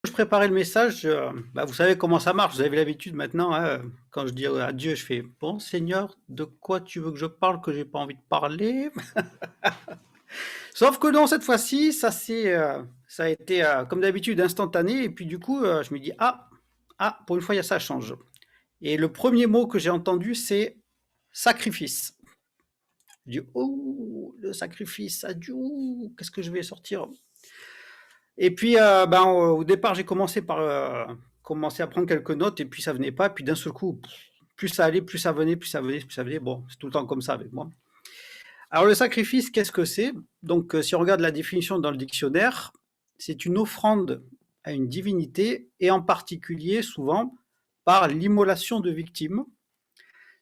Je préparais le message, vous savez comment ça marche, vous avez l'habitude maintenant, hein, quand je dis à Dieu, je fais: «Bon Seigneur, de quoi tu veux que je parle que j'ai pas envie de parler?» Sauf que non, cette fois-ci, ça a été, comme d'habitude instantané et puis du coup, je me dis: «Ah, ah, pour une fois, il y a ça change» et le premier mot que j'ai entendu, c'est sacrifice. Je dis: «Oh, le sacrifice à Dieu, ouh, qu'est-ce que je vais sortir?» Et puis, au départ, j'ai commencé par, commencer à prendre quelques notes et puis ça venait pas. Puis d'un seul coup, plus ça allait, plus ça venait, plus ça venait, plus ça venait. Bon, c'est tout le temps comme ça avec moi. Alors le sacrifice, qu'est-ce que c'est? Donc, si on regarde la définition dans le dictionnaire, c'est une offrande à une divinité et en particulier, souvent, par l'immolation de victimes.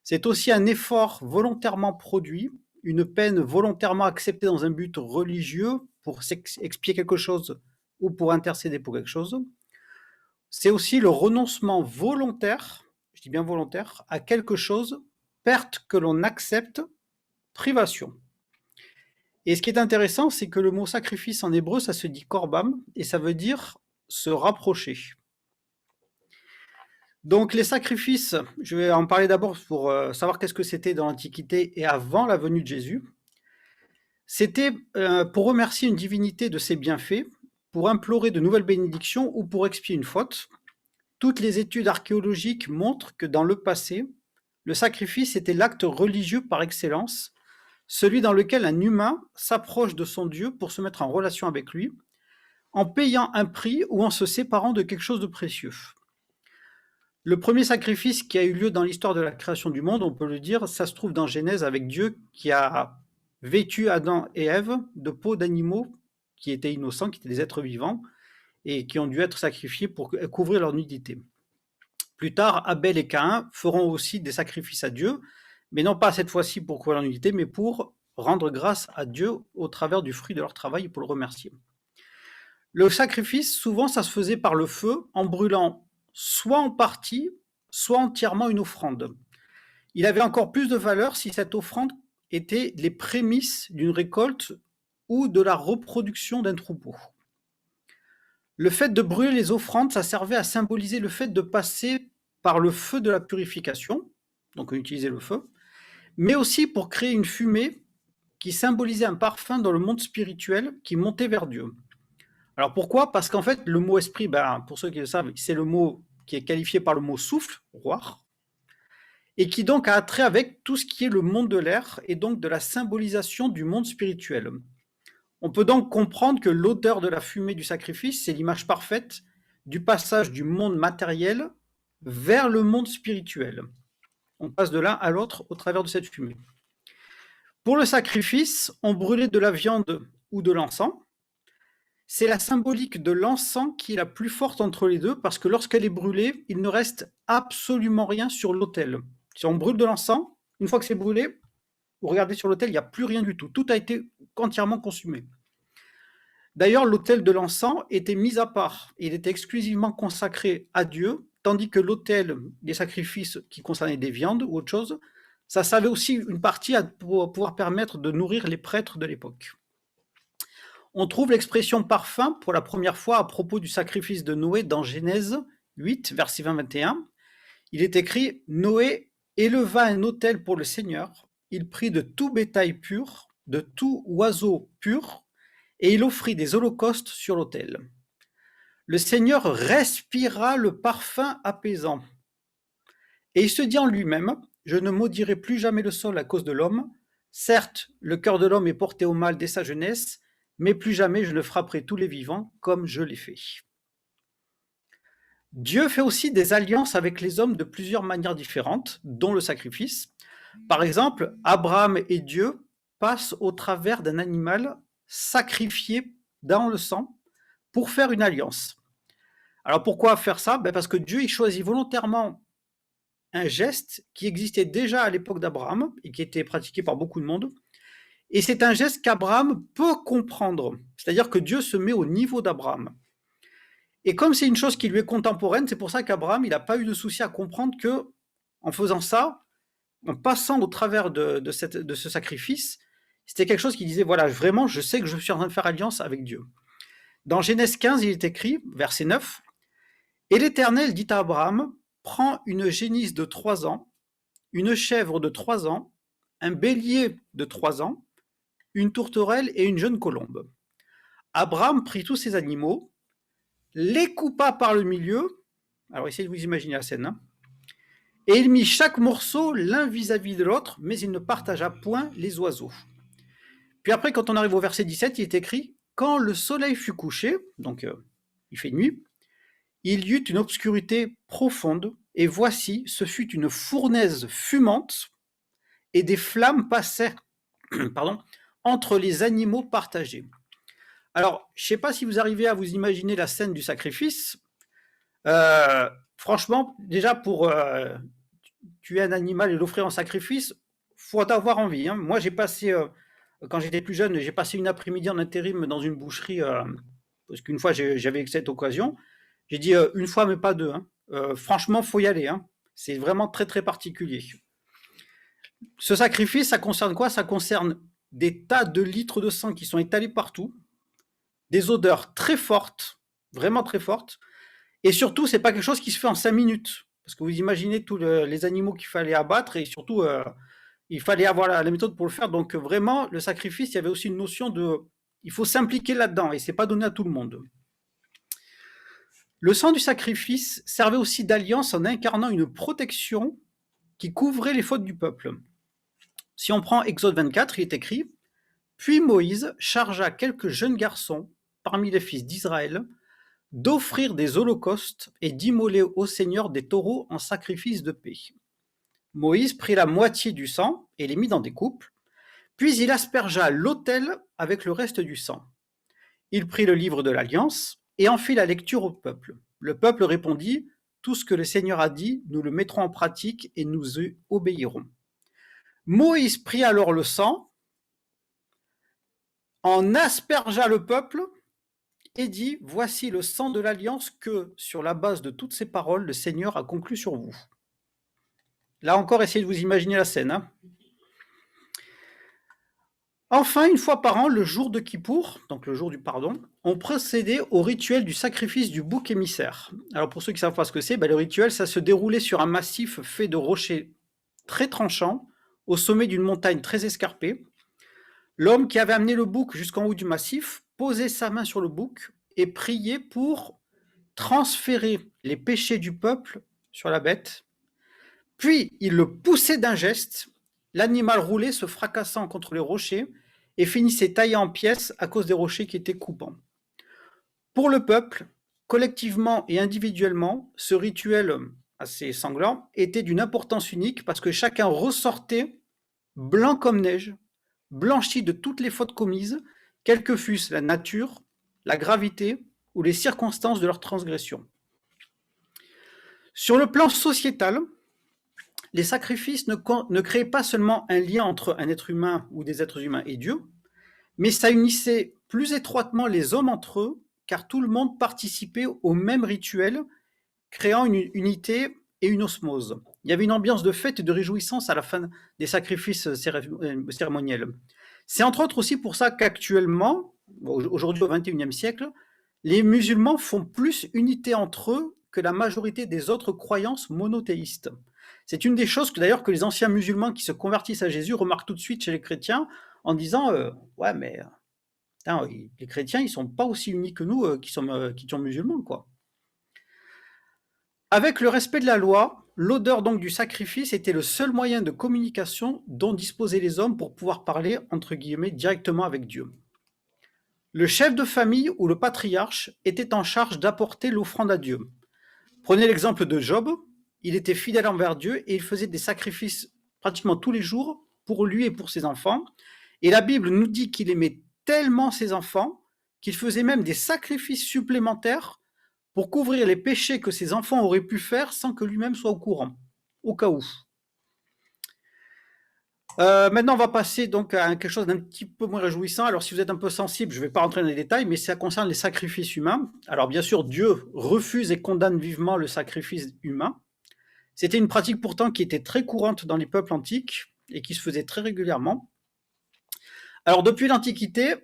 C'est aussi un effort volontairement produit, une peine volontairement acceptée dans un but religieux pour expier quelque chose ou pour intercéder pour quelque chose. C'est aussi le renoncement volontaire, je dis bien volontaire, à quelque chose, perte que l'on accepte, privation. Et ce qui est intéressant, c'est que le mot sacrifice en hébreu, ça se dit korbam, et ça veut dire se rapprocher. Donc les sacrifices, je vais en parler d'abord pour savoir qu'est-ce que c'était dans l'Antiquité et avant la venue de Jésus. C'était pour remercier une divinité de ses bienfaits, pour implorer de nouvelles bénédictions ou pour expier une faute. Toutes les études archéologiques montrent que dans le passé, le sacrifice était l'acte religieux par excellence, celui dans lequel un humain s'approche de son Dieu pour se mettre en relation avec lui, en payant un prix ou en se séparant de quelque chose de précieux. Le premier sacrifice qui a eu lieu dans l'histoire de la création du monde, on peut le dire, ça se trouve dans Genèse avec Dieu qui a vêtu Adam et Ève de peaux d'animaux qui étaient innocents, qui étaient des êtres vivants, et qui ont dû être sacrifiés pour couvrir leur nudité. Plus tard, Abel et Caïn feront aussi des sacrifices à Dieu, mais non pas cette fois-ci pour couvrir leur nudité, mais pour rendre grâce à Dieu au travers du fruit de leur travail et pour le remercier. Le sacrifice, souvent, ça se faisait par le feu, en brûlant soit en partie, soit entièrement une offrande. Il avait encore plus de valeur si cette offrande était les prémices d'une récolte ou de la reproduction d'un troupeau. Le fait de brûler les offrandes, ça servait à symboliser le fait de passer par le feu de la purification, donc on utilisait le feu, mais aussi pour créer une fumée qui symbolisait un parfum dans le monde spirituel qui montait vers Dieu. Alors pourquoi? Parce qu'en fait, le mot esprit, pour ceux qui le savent, c'est le mot qui est qualifié par le mot souffle, roi, et qui donc a attrait avec tout ce qui est le monde de l'air et donc de la symbolisation du monde spirituel. On peut donc comprendre que l'odeur de la fumée du sacrifice, c'est l'image parfaite du passage du monde matériel vers le monde spirituel. On passe de l'un à l'autre au travers de cette fumée. Pour le sacrifice, on brûlait de la viande ou de l'encens. C'est la symbolique de l'encens qui est la plus forte entre les deux parce que lorsqu'elle est brûlée, il ne reste absolument rien sur l'autel. Si on brûle de l'encens, une fois que c'est brûlé, vous regardez sur l'autel, il n'y a plus rien du tout. Tout a été entièrement consumé. D'ailleurs, l'autel de l'encens était mis à part. Il était exclusivement consacré à Dieu, tandis que l'autel des sacrifices qui concernaient des viandes ou autre chose, ça servait aussi une partie pour pouvoir permettre de nourrir les prêtres de l'époque. On trouve l'expression parfum pour la première fois à propos du sacrifice de Noé dans Genèse 8, verset 20-21. Il est écrit « Noé éleva un autel pour le Seigneur, il prit de tout bétail pur, de tout oiseau pur, et il offrit des holocaustes sur l'autel. Le Seigneur respira le parfum apaisant. Et il se dit en lui-même, je ne maudirai plus jamais le sol à cause de l'homme. Certes, le cœur de l'homme est porté au mal dès sa jeunesse, mais plus jamais je ne frapperai tous les vivants comme je l'ai fait. Dieu fait aussi des alliances avec les hommes de plusieurs manières différentes, dont le sacrifice. Par exemple, Abraham et Dieu passent au travers d'un animal sacrifié dans le sang pour faire une alliance. Alors pourquoi faire ça? Parce que Dieu il choisit volontairement un geste qui existait déjà à l'époque d'Abraham et qui était pratiqué par beaucoup de monde. Et c'est un geste qu'Abraham peut comprendre. C'est-à-dire que Dieu se met au niveau d'Abraham. Et comme c'est une chose qui lui est contemporaine, c'est pour ça qu'Abraham, il n'a pas eu de souci à comprendre que, en faisant ça, en passant au travers de ce sacrifice, c'était quelque chose qui disait, voilà, vraiment, je sais que je suis en train de faire alliance avec Dieu. Dans Genèse 15, il est écrit, verset 9, Et l'Éternel dit à Abraham, prends une génisse de 3 ans, une chèvre de 3 ans, un bélier de 3 ans, une tourterelle et une jeune colombe. Abraham prit tous ces animaux, les coupa par le milieu, alors essayez de vous imaginer la scène, hein, et il mit chaque morceau l'un vis-à-vis de l'autre, mais il ne partagea point les oiseaux. Puis après, quand on arrive au verset 17, il est écrit « Quand le soleil fut couché », donc il fait nuit, « il y eut une obscurité profonde, et voici, ce fut une fournaise fumante, et des flammes passèrent pardon, entre les animaux partagés. » Alors, je ne sais pas si vous arrivez à vous imaginer la scène du sacrifice. Franchement, déjà pour tuer un animal et l'offrir en sacrifice, faut avoir envie, hein. Moi, j'ai passé, quand j'étais plus jeune, j'ai passé une après-midi en intérim dans une boucherie, parce qu'une fois, j'avais cette occasion. J'ai dit une fois, mais pas deux, hein. Franchement, faut y aller, hein. C'est vraiment très, très particulier. Ce sacrifice, ça concerne quoi? Ça concerne des tas de litres de sang qui sont étalés partout, des odeurs très fortes, vraiment très fortes, et surtout, c'est pas quelque chose qui se fait en 5 minutes. Parce que vous imaginez tous les animaux qu'il fallait abattre, et surtout, il fallait avoir la méthode pour le faire. Donc vraiment, le sacrifice, il y avait aussi une notion de... Il faut s'impliquer là-dedans, et c'est pas donné à tout le monde. Le sang du sacrifice servait aussi d'alliance en incarnant une protection qui couvrait les fautes du peuple. Si on prend Exode 24, il est écrit « Puis Moïse chargea quelques jeunes garçons parmi les fils d'Israël d'offrir des holocaustes et d'immoler au Seigneur des taureaux en sacrifice de paix. Moïse prit la moitié du sang et les mit dans des coupes, puis il aspergea l'autel avec le reste du sang. Il prit le livre de l'Alliance et en fit la lecture au peuple. Le peuple répondit, « Tout ce que le Seigneur a dit, nous le mettrons en pratique et nous y obéirons. » Moïse prit alors le sang, en aspergea le peuple et dit, « Voici le sang de l'Alliance que, sur la base de toutes ces paroles, le Seigneur a conclu sur vous. » Là encore, essayez de vous imaginer la scène, hein. Enfin, une fois par an, le jour de Kippour, donc le jour du pardon, on procédait au rituel du sacrifice du bouc émissaire. Alors pour ceux qui ne savent pas ce que c'est, le rituel, ça se déroulait sur un massif fait de rochers très tranchants, au sommet d'une montagne très escarpée. L'homme qui avait amené le bouc jusqu'en haut du massif posait sa main sur le bouc et priait pour transférer les péchés du peuple sur la bête. Puis il le poussait d'un geste, l'animal roulait, se fracassant contre les rochers, et finissait taillé en pièces à cause des rochers qui étaient coupants. Pour le peuple, collectivement et individuellement, ce rituel assez sanglant était d'une importance unique parce que chacun ressortait blanc comme neige, blanchi de toutes les fautes commises, quelle que fussent la nature, la gravité ou les circonstances de leur transgression. Sur le plan sociétal, les sacrifices ne créaient pas seulement un lien entre un être humain ou des êtres humains et Dieu, mais ça unissait plus étroitement les hommes entre eux, car tout le monde participait au même rituel, créant une unité et une osmose. Il y avait une ambiance de fête et de réjouissance à la fin des sacrifices cérémoniels. C'est entre autres aussi pour ça qu'actuellement, aujourd'hui au XXIe siècle, les musulmans font plus unité entre eux que la majorité des autres croyances monothéistes. C'est une des choses que d'ailleurs que les anciens musulmans qui se convertissent à Jésus remarquent tout de suite chez les chrétiens en disant ouais mais putain, les chrétiens ils sont pas aussi unis que nous qui sommes musulmans quoi. Avec le respect de la loi, l'odeur donc du sacrifice était le seul moyen de communication dont disposaient les hommes pour pouvoir parler entre guillemets directement avec Dieu. Le chef de famille ou le patriarche était en charge d'apporter l'offrande à Dieu. Prenez l'exemple de Job, il était fidèle envers Dieu et il faisait des sacrifices pratiquement tous les jours pour lui et pour ses enfants. Et la Bible nous dit qu'il aimait tellement ses enfants qu'il faisait même des sacrifices supplémentaires pour couvrir les péchés que ses enfants auraient pu faire sans que lui-même soit au courant, au cas où. Maintenant, on va passer donc à quelque chose d'un petit peu moins réjouissant. Alors, si vous êtes un peu sensible, je ne vais pas rentrer dans les détails, mais ça concerne les sacrifices humains. Alors, bien sûr, Dieu refuse et condamne vivement le sacrifice humain. C'était une pratique pourtant qui était très courante dans les peuples antiques et qui se faisait très régulièrement. Alors, depuis l'Antiquité,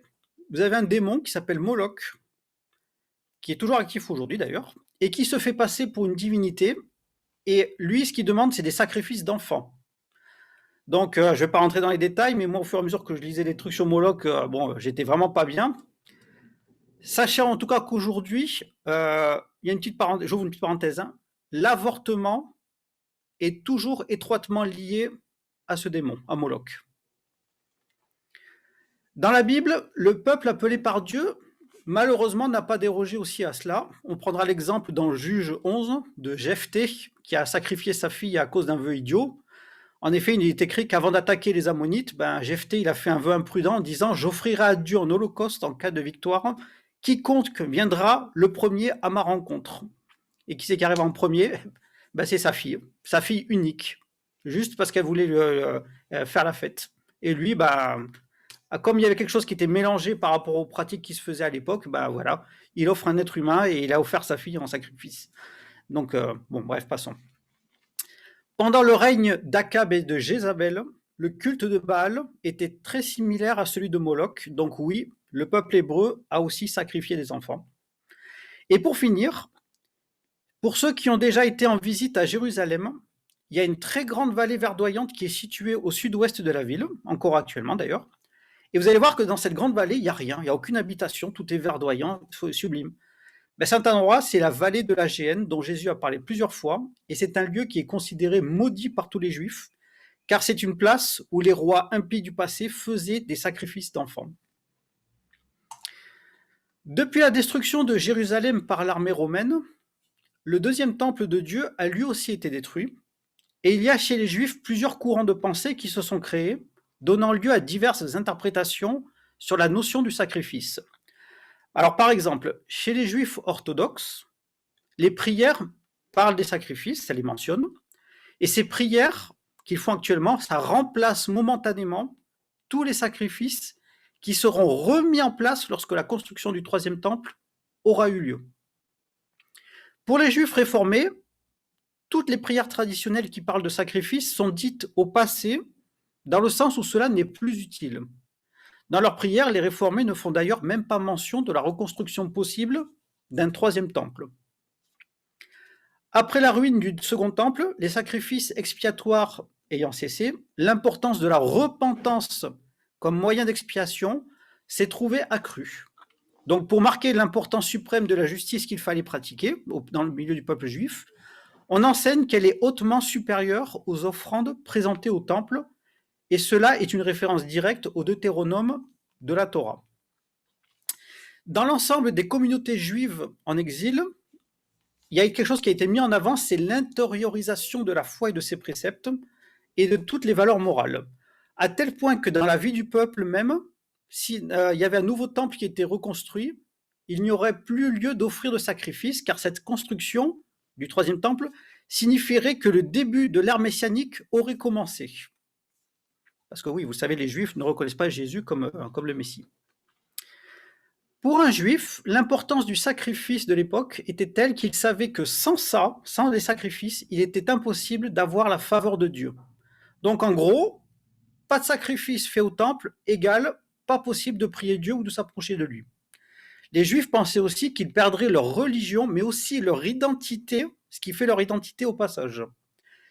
vous avez un démon qui s'appelle Moloch, qui est toujours actif aujourd'hui d'ailleurs, et qui se fait passer pour une divinité. Et lui, ce qu'il demande, c'est des sacrifices d'enfants. Donc, je ne vais pas rentrer dans les détails, mais moi, au fur et à mesure que je lisais des trucs sur Moloch, bon, j'étais vraiment pas bien. Sachez en tout cas qu'aujourd'hui, il y a une petite parenthèse, j'ouvre une petite parenthèse, hein, l'avortement est toujours étroitement lié à ce démon, à Moloch. Dans la Bible, le peuple appelé par Dieu, malheureusement, n'a pas dérogé aussi à cela. On prendra l'exemple dans Juge 11 de Jephthé, qui a sacrifié sa fille à cause d'un vœu idiot. En effet, il est écrit qu'avant d'attaquer les Ammonites, Jephthé il a fait un vœu imprudent en disant « J'offrirai à Dieu en holocauste en cas de victoire quiconque viendra le premier à ma rencontre. » Et qui c'est qui arrive en premier? C'est sa fille unique, juste parce qu'elle voulait faire la fête. Et lui, comme il y avait quelque chose qui était mélangé par rapport aux pratiques qui se faisaient à l'époque, voilà, il offre un être humain et il a offert sa fille en sacrifice. Donc, bref, passons. Pendant le règne d'Akab et de Jézabel, le culte de Baal était très similaire à celui de Moloch, donc oui, le peuple hébreu a aussi sacrifié des enfants. Et pour finir, pour ceux qui ont déjà été en visite à Jérusalem, il y a une très grande vallée verdoyante qui est située au sud-ouest de la ville, encore actuellement d'ailleurs, et vous allez voir que dans cette grande vallée, il n'y a rien, il n'y a aucune habitation, tout est verdoyant, sublime. Cet endroit, c'est la vallée de la Géhenne dont Jésus a parlé plusieurs fois, et c'est un lieu qui est considéré maudit par tous les Juifs, car c'est une place où les rois impies du passé faisaient des sacrifices d'enfants. Depuis la destruction de Jérusalem par l'armée romaine, le deuxième temple de Dieu a lui aussi été détruit, et il y a chez les Juifs plusieurs courants de pensée qui se sont créés, donnant lieu à diverses interprétations sur la notion du sacrifice. Alors par exemple, chez les Juifs orthodoxes, les prières parlent des sacrifices, ça les mentionne, et ces prières qu'ils font actuellement, ça remplace momentanément tous les sacrifices qui seront remis en place lorsque la construction du troisième temple aura eu lieu. Pour les Juifs réformés, toutes les prières traditionnelles qui parlent de sacrifice sont dites au passé, dans le sens où cela n'est plus utile. Dans leurs prières, les réformés ne font d'ailleurs même pas mention de la reconstruction possible d'un troisième temple. Après la ruine du second temple, les sacrifices expiatoires ayant cessé, l'importance de la repentance comme moyen d'expiation s'est trouvée accrue. Donc pour marquer l'importance suprême de la justice qu'il fallait pratiquer dans le milieu du peuple juif, on enseigne qu'elle est hautement supérieure aux offrandes présentées au temple, et cela est une référence directe au Deutéronome de la Torah. Dans l'ensemble des communautés juives en exil, il y a quelque chose qui a été mis en avant, c'est l'intériorisation de la foi et de ses préceptes et de toutes les valeurs morales, à tel point que dans la vie du peuple même, s'il y avait un nouveau temple qui était reconstruit, il n'y aurait plus lieu d'offrir de sacrifices, car cette construction du troisième temple signifierait que le début de l'ère messianique aurait commencé. Parce que oui, vous savez, les Juifs ne reconnaissent pas Jésus comme le Messie. Pour un Juif, l'importance du sacrifice de l'époque était telle qu'il savait que sans ça, sans les sacrifices, il était impossible d'avoir la faveur de Dieu. Donc en gros, pas de sacrifice fait au temple égale pas possible de prier Dieu ou de s'approcher de lui. Les Juifs pensaient aussi qu'ils perdraient leur religion, mais aussi leur identité, ce qui fait leur identité au passage.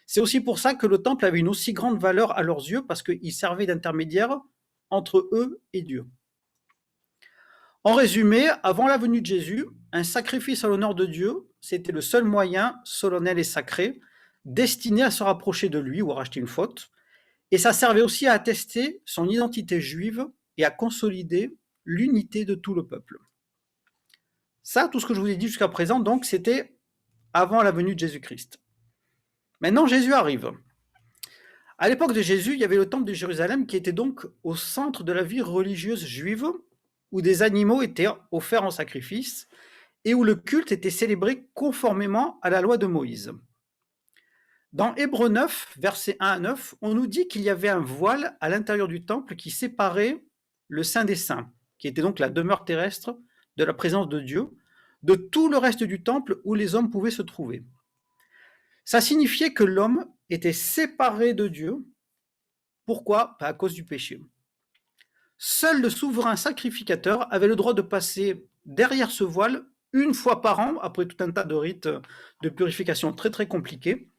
C'est aussi pour ça que le temple avait une aussi grande valeur à leurs yeux, parce qu'il servait d'intermédiaire entre eux et Dieu. En résumé, avant la venue de Jésus, un sacrifice à l'honneur de Dieu, c'était le seul moyen solennel et sacré destiné à se rapprocher de lui ou à racheter une faute, et ça servait aussi à attester son identité juive et à consolider l'unité de tout le peuple. Ça, tout ce que je vous ai dit jusqu'à présent, donc, c'était avant la venue de Jésus-Christ. Maintenant, Jésus arrive. À l'époque de Jésus, il y avait le temple de Jérusalem qui était donc au centre de la vie religieuse juive, où des animaux étaient offerts en sacrifice et où le culte était célébré conformément à la loi de Moïse. Dans Hébreux 9, versets 1 à 9, on nous dit qu'il y avait un voile à l'intérieur du temple qui séparait le Saint des Saints, qui était donc la demeure terrestre de la présence de Dieu, de tout le reste du temple où les hommes pouvaient se trouver. Ça signifiait que l'homme était séparé de Dieu. Pourquoi? À cause du péché. Seul le souverain sacrificateur avait le droit de passer derrière ce voile une fois par an, après tout un tas de rites de purification très très compliqués,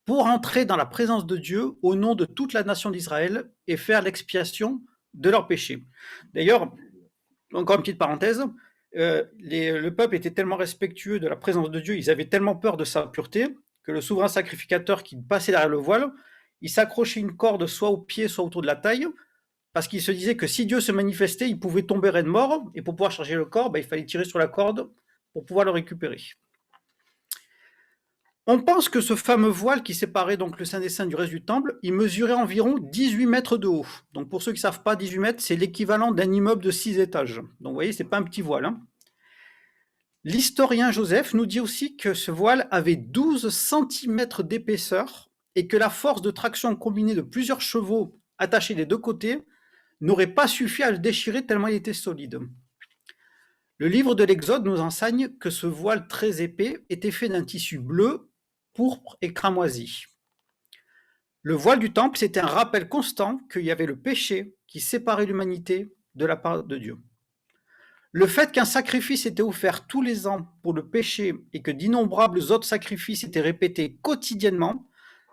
pour entrer dans la présence de Dieu au nom de toute la nation d'Israël et faire l'expiation de leurs péchés. D'ailleurs, encore une petite parenthèse, le peuple était tellement respectueux de la présence de Dieu, ils avaient tellement peur de sa pureté, que le souverain sacrificateur qui passait derrière le voile, il s'accrochait une corde soit au pied, soit autour de la taille, parce qu'il se disait que si Dieu se manifestait, il pouvait tomber raide mort, et pour pouvoir charger le corps, il fallait tirer sur la corde pour pouvoir le récupérer. On pense que ce fameux voile qui séparait donc le Saint des Saints du reste du temple, il mesurait environ 18 mètres de haut. Donc pour ceux qui ne savent pas, 18 mètres, c'est l'équivalent d'un immeuble de 6 étages. Donc vous voyez, ce n'est pas un petit voile. L'historien Joseph nous dit aussi que ce voile avait 12 centimètres d'épaisseur et que la force de traction combinée de plusieurs chevaux attachés des deux côtés n'aurait pas suffi à le déchirer tellement il était solide. Le livre de l'Exode nous enseigne que ce voile très épais était fait d'un tissu bleu, pourpre et cramoisi. Le voile du temple, c'était un rappel constant qu'il y avait le péché qui séparait l'humanité de la part de Dieu. Le fait qu'un sacrifice était offert tous les ans pour le péché et que d'innombrables autres sacrifices étaient répétés quotidiennement,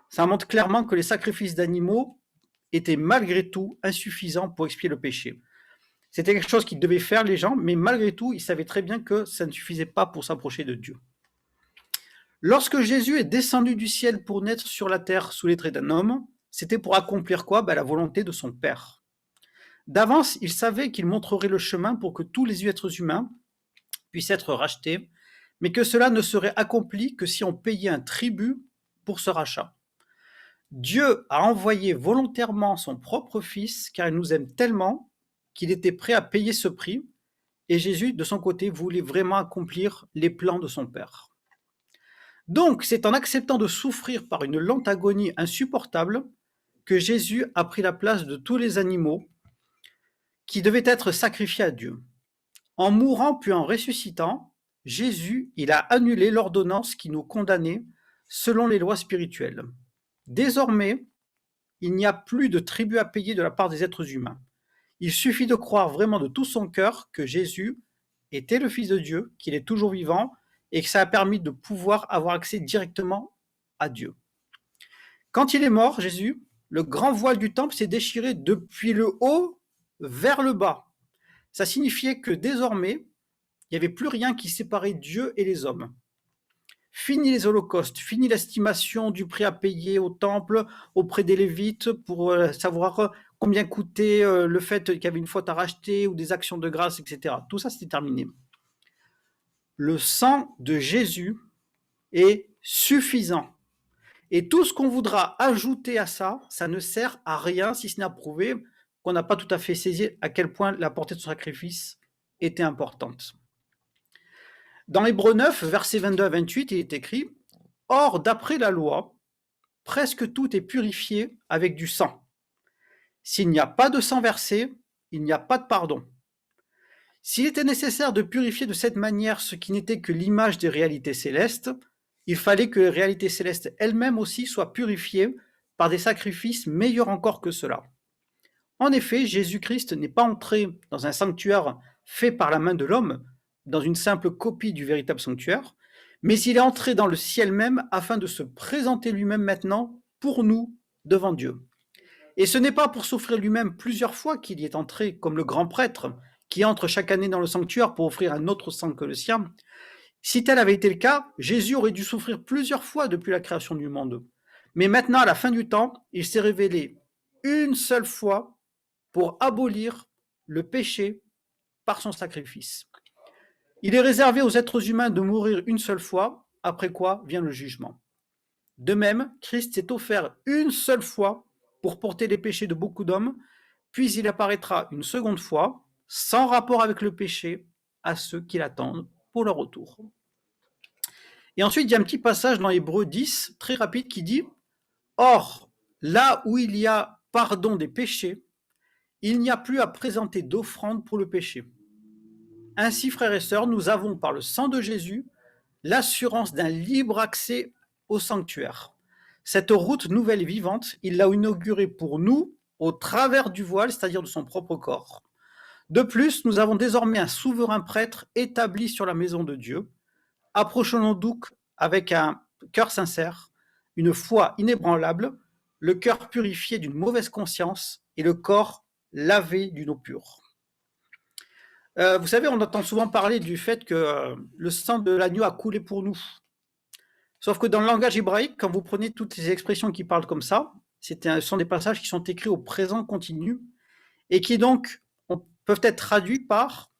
ça montre clairement que les sacrifices d'animaux étaient malgré tout insuffisants pour expier le péché. C'était quelque chose qu'ils devaient faire les gens, mais malgré tout, ils savaient très bien que ça ne suffisait pas pour s'approcher de Dieu. Lorsque Jésus est descendu du ciel pour naître sur la terre sous les traits d'un homme, c'était pour accomplir quoi? La volonté de son Père. D'avance, il savait qu'il montrerait le chemin pour que tous les êtres humains puissent être rachetés, mais que cela ne serait accompli que si on payait un tribut pour ce rachat. Dieu a envoyé volontairement son propre Fils, car il nous aime tellement qu'il était prêt à payer ce prix, et Jésus, de son côté, voulait vraiment accomplir les plans de son Père. Donc, c'est en acceptant de souffrir par une lente agonie insupportable que Jésus a pris la place de tous les animaux qui devaient être sacrifiés à Dieu. En mourant puis en ressuscitant, Jésus, il a annulé l'ordonnance qui nous condamnait selon les lois spirituelles. Désormais, il n'y a plus de tribut à payer de la part des êtres humains. Il suffit de croire vraiment de tout son cœur que Jésus était le Fils de Dieu, qu'il est toujours vivant et que ça a permis de pouvoir avoir accès directement à Dieu. Quand il est mort, Jésus, le grand voile du temple s'est déchiré depuis le haut vers le bas. Ça signifiait que désormais, il n'y avait plus rien qui séparait Dieu et les hommes. Fini les holocaustes, fini l'estimation du prix à payer au temple auprès des Lévites pour savoir combien coûtait le fait qu'il y avait une faute à racheter ou des actions de grâce, etc. Tout ça, c'était terminé. Le sang de Jésus est suffisant. Et tout ce qu'on voudra ajouter à ça, ça ne sert à rien si ce n'est à prouver qu'on n'a pas tout à fait saisi à quel point la portée de son sacrifice était importante. Dans Hébreux 9, versets 22 à 28, il est écrit « Or, d'après la loi, presque tout est purifié avec du sang. S'il n'y a pas de sang versé, il n'y a pas de pardon. S'il était nécessaire de purifier de cette manière ce qui n'était que l'image des réalités célestes, il fallait que les réalités célestes elles-mêmes aussi soient purifiées par des sacrifices meilleurs encore que cela. En effet, Jésus-Christ n'est pas entré dans un sanctuaire fait par la main de l'homme, dans une simple copie du véritable sanctuaire, mais il est entré dans le ciel même afin de se présenter lui-même maintenant pour nous devant Dieu. Et ce n'est pas pour s'offrir lui-même plusieurs fois qu'il y est entré comme le grand prêtre qui entre chaque année dans le sanctuaire pour offrir un autre sang que le sien. Si tel avait été le cas, Jésus aurait dû souffrir plusieurs fois depuis la création du monde. Mais maintenant, à la fin du temps, il s'est révélé une seule fois pour abolir le péché par son sacrifice. Il est réservé aux êtres humains de mourir une seule fois, après quoi vient le jugement. De même, Christ s'est offert une seule fois pour porter les péchés de beaucoup d'hommes, puis il apparaîtra une seconde fois, sans rapport avec le péché, à ceux qui l'attendent pour leur retour. Et ensuite, il y a un petit passage dans Hébreux 10, très rapide, qui dit « Or, là où il y a pardon des péchés, il n'y a plus à présenter d'offrande pour le péché. Ainsi, frères et sœurs, nous avons par le sang de Jésus l'assurance d'un libre accès au sanctuaire. Cette route nouvelle et vivante, il l'a inaugurée pour nous au travers du voile, c'est-à-dire de son propre corps. De plus, nous avons désormais un souverain prêtre établi sur la maison de Dieu. Approchons-nous donc avec un cœur sincère, une foi inébranlable, le cœur purifié d'une mauvaise conscience et le corps lavé d'une eau pure. Vous savez, on entend souvent parler du fait que le sang de l'agneau a coulé pour nous. Sauf que dans le langage hébraïque, quand vous prenez toutes les expressions qui parlent comme ça, ce sont des passages qui sont écrits au présent continu et qui donc peuvent être traduits par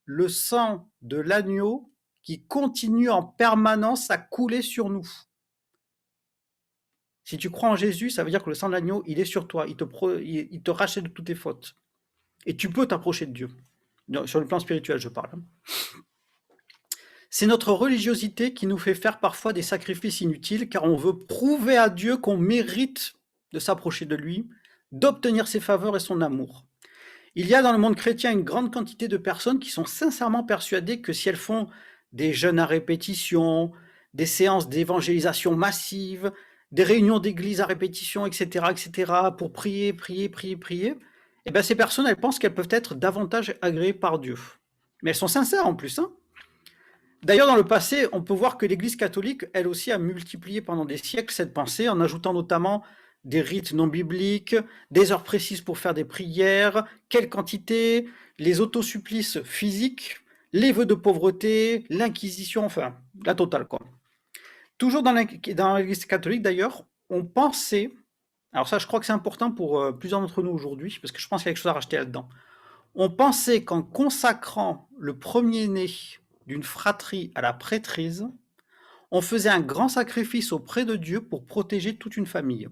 le sang de l'agneau qui continue en permanence à couler sur nous. Si tu crois en Jésus, ça veut dire que le sang de l'agneau, il est sur toi, il te rachète de toutes tes fautes. Et tu peux t'approcher de Dieu. Sur le plan spirituel, je parle. C'est notre religiosité qui nous fait faire parfois des sacrifices inutiles, car on veut prouver à Dieu qu'on mérite de s'approcher de lui, d'obtenir ses faveurs et son amour. Il y a dans le monde chrétien une grande quantité de personnes qui sont sincèrement persuadées que si elles font des jeûnes à répétition, des séances d'évangélisation massive, des réunions d'église à répétition, etc., pour prier, eh bien ces personnes, elles pensent qu'elles peuvent être davantage agréées par Dieu. Mais elles sont sincères en plus. D'ailleurs, dans le passé, on peut voir que l'Église catholique, elle aussi, a multiplié pendant des siècles cette pensée, en ajoutant notamment des rites non bibliques, des heures précises pour faire des prières, quelle quantité, les autosupplices physiques, les vœux de pauvreté, l'inquisition, enfin, la totale, quoi. Toujours dans l'Église catholique, d'ailleurs, on pensait, alors ça, je crois que c'est important pour plusieurs d'entre nous aujourd'hui, parce que je pense qu'il y a quelque chose à racheter là-dedans. On pensait qu'en consacrant le premier-né d'une fratrie à la prêtrise, on faisait un grand sacrifice auprès de Dieu pour protéger toute une famille.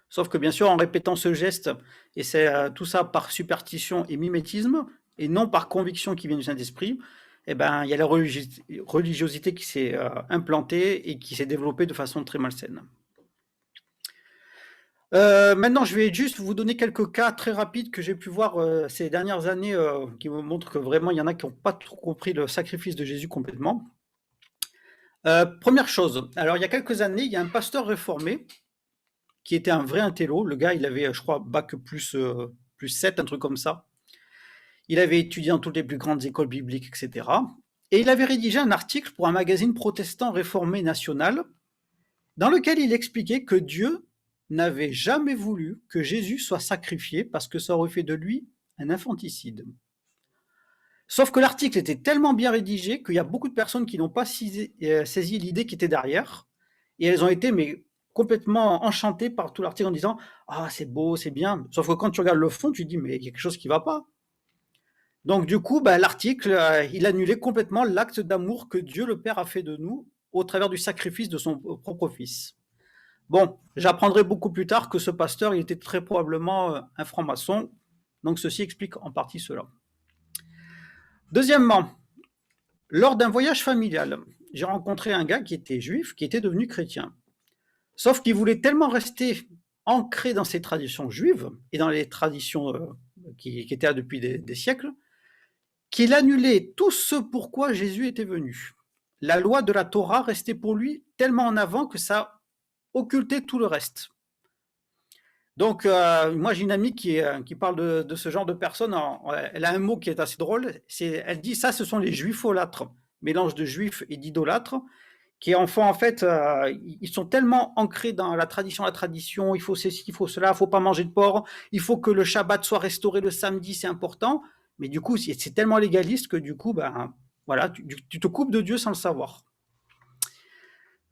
Sauf que bien sûr, en répétant ce geste, et c'est tout ça par superstition et mimétisme, et non par conviction qui vient du Saint-Esprit, eh ben, il y a la religiosité qui s'est implantée et qui s'est développée de façon très malsaine. Maintenant, je vais juste vous donner quelques cas très rapides que j'ai pu voir ces dernières années qui me montrent que vraiment, il y en a qui n'ont pas trop compris le sacrifice de Jésus complètement. Première chose, alors il y a quelques années, il y a un pasteur réformé qui était un vrai intello. Le gars, il avait, je crois, bac plus 7, un truc comme ça. Il avait étudié dans toutes les plus grandes écoles bibliques, etc. Et il avait rédigé un article pour un magazine protestant réformé national dans lequel il expliquait que Dieu n'avait jamais voulu que Jésus soit sacrifié parce que ça aurait fait de lui un infanticide. Sauf que l'article était tellement bien rédigé qu'il y a beaucoup de personnes qui n'ont pas saisi l'idée qui était derrière, et elles ont été complètement enchantées par tout l'article en disant « Ah, c'est beau, c'est bien ». Sauf que quand tu regardes le fond, tu te dis « Mais il y a quelque chose qui ne va pas ». Donc du coup, l'article, il annulait complètement l'acte d'amour que Dieu le Père a fait de nous au travers du sacrifice de son propre Fils. Bon, j'apprendrai beaucoup plus tard que ce pasteur, il était très probablement un franc-maçon, donc ceci explique en partie cela. Deuxièmement, lors d'un voyage familial, j'ai rencontré un gars qui était juif, qui était devenu chrétien. Sauf qu'il voulait tellement rester ancré dans ses traditions juives et dans les traditions qui étaient là depuis des siècles, qu'il annulait tout ce pourquoi Jésus était venu. La loi de la Torah restait pour lui tellement en avant que ça occultait tout le reste. Donc, moi, j'ai une amie qui parle de ce genre de personnes. Elle a un mot qui est assez drôle. Elle dit ça, ce sont les juifolâtres, mélange de juifs et d'idolâtres, qui en font en fait, ils sont tellement ancrés dans la tradition, il faut ceci, il faut cela, il ne faut pas manger de porc, il faut que le Shabbat soit restauré le samedi, c'est important. Mais du coup, c'est tellement légaliste que du coup, voilà, tu te coupes de Dieu sans le savoir.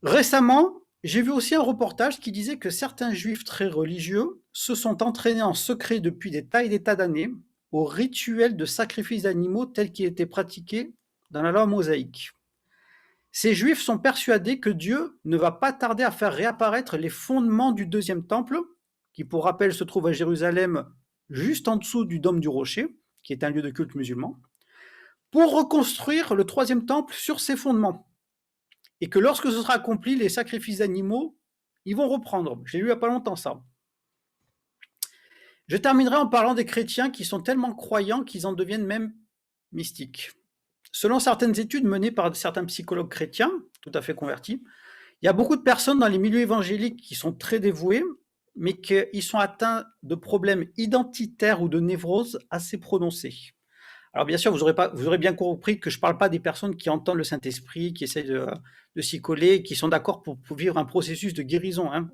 Récemment, j'ai vu aussi un reportage qui disait que certains juifs très religieux se sont entraînés en secret depuis des tas et des tas d'années au rituel de sacrifice d'animaux tel qu'il était pratiqué dans la loi mosaïque. Ces juifs sont persuadés que Dieu ne va pas tarder à faire réapparaître les fondements du deuxième temple, qui pour rappel se trouve à Jérusalem, juste en dessous du dôme du rocher, qui est un lieu de culte musulman, pour reconstruire le troisième temple sur ses fondements. Et que lorsque ce sera accompli, les sacrifices d'animaux, ils vont reprendre. J'ai lu il n'y a pas longtemps ça. Je terminerai en parlant des chrétiens qui sont tellement croyants qu'ils en deviennent même mystiques. Selon certaines études menées par certains psychologues chrétiens, tout à fait convertis, il y a beaucoup de personnes dans les milieux évangéliques qui sont très dévouées, mais qui sont atteints de problèmes identitaires ou de névroses assez prononcés. Alors bien sûr, vous aurez bien compris que je ne parle pas des personnes qui entendent le Saint-Esprit, qui essaient de s'y coller, qui sont d'accord pour vivre un processus de guérison, hein.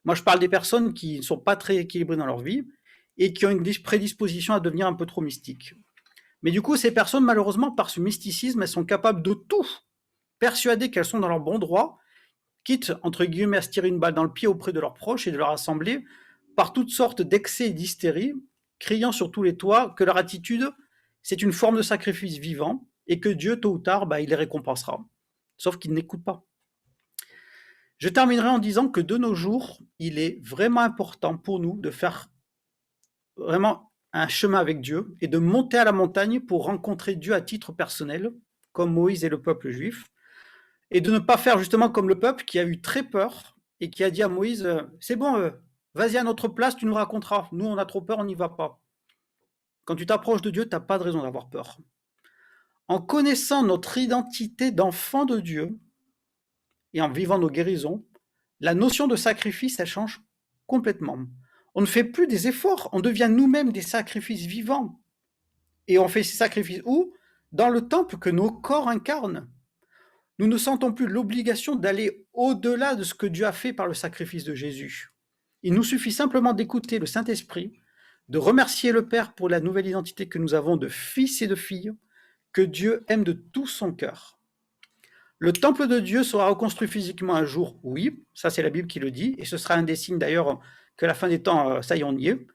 Moi, je parle des personnes qui ne sont pas très équilibrées dans leur vie et qui ont une prédisposition à devenir un peu trop mystiques. Mais du coup, ces personnes, malheureusement, par ce mysticisme, elles sont capables de tout, persuadées qu'elles sont dans leur bon droit, quitte, entre guillemets, à se tirer une balle dans le pied auprès de leurs proches et de leur assemblée, par toutes sortes d'excès et d'hystérie, criant sur tous les toits que leur attitude, c'est une forme de sacrifice vivant et que Dieu, tôt ou tard, il les récompensera. Sauf qu'ils n'écoutent pas. Je terminerai en disant que de nos jours, il est vraiment important pour nous de faire vraiment un chemin avec Dieu et de monter à la montagne pour rencontrer Dieu à titre personnel, comme Moïse et le peuple juif, et de ne pas faire justement comme le peuple qui a eu très peur et qui a dit à Moïse, c'est bon, vas-y à notre place, tu nous raconteras. Nous, on a trop peur, on n'y va pas. Quand tu t'approches de Dieu, tu n'as pas de raison d'avoir peur. En connaissant notre identité d'enfant de Dieu et en vivant nos guérisons, la notion de sacrifice, elle change complètement. On ne fait plus des efforts, on devient nous-mêmes des sacrifices vivants. Et on fait ces sacrifices où? Dans le temple que nos corps incarnent. Nous ne sentons plus l'obligation d'aller au-delà de ce que Dieu a fait par le sacrifice de Jésus. Il nous suffit simplement d'écouter le Saint-Esprit, de remercier le Père pour la nouvelle identité que nous avons de fils et de filles, que Dieu aime de tout son cœur. Le temple de Dieu sera reconstruit physiquement un jour, oui, ça c'est la Bible qui le dit, et ce sera un des signes d'ailleurs que la fin des temps, ça y est, on y est.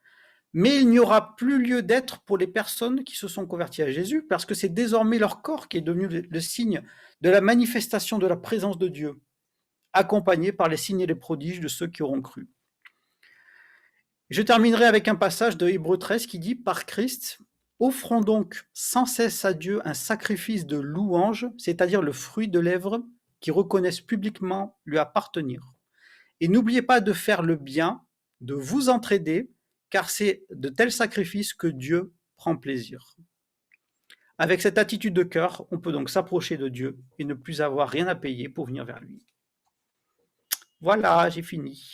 Mais il n'y aura plus lieu d'être pour les personnes qui se sont converties à Jésus, parce que c'est désormais leur corps qui est devenu le signe de la manifestation de la présence de Dieu, accompagné par les signes et les prodiges de ceux qui auront cru. Je terminerai avec un passage de Hébreux 13 qui dit « Par Christ, offrons donc sans cesse à Dieu un sacrifice de louange, c'est-à-dire le fruit de lèvres qui reconnaissent publiquement lui appartenir. Et n'oubliez pas de faire le bien, de vous entraider, car c'est de tels sacrifices que Dieu prend plaisir. » Avec cette attitude de cœur, on peut donc s'approcher de Dieu et ne plus avoir rien à payer pour venir vers lui. Voilà, j'ai fini.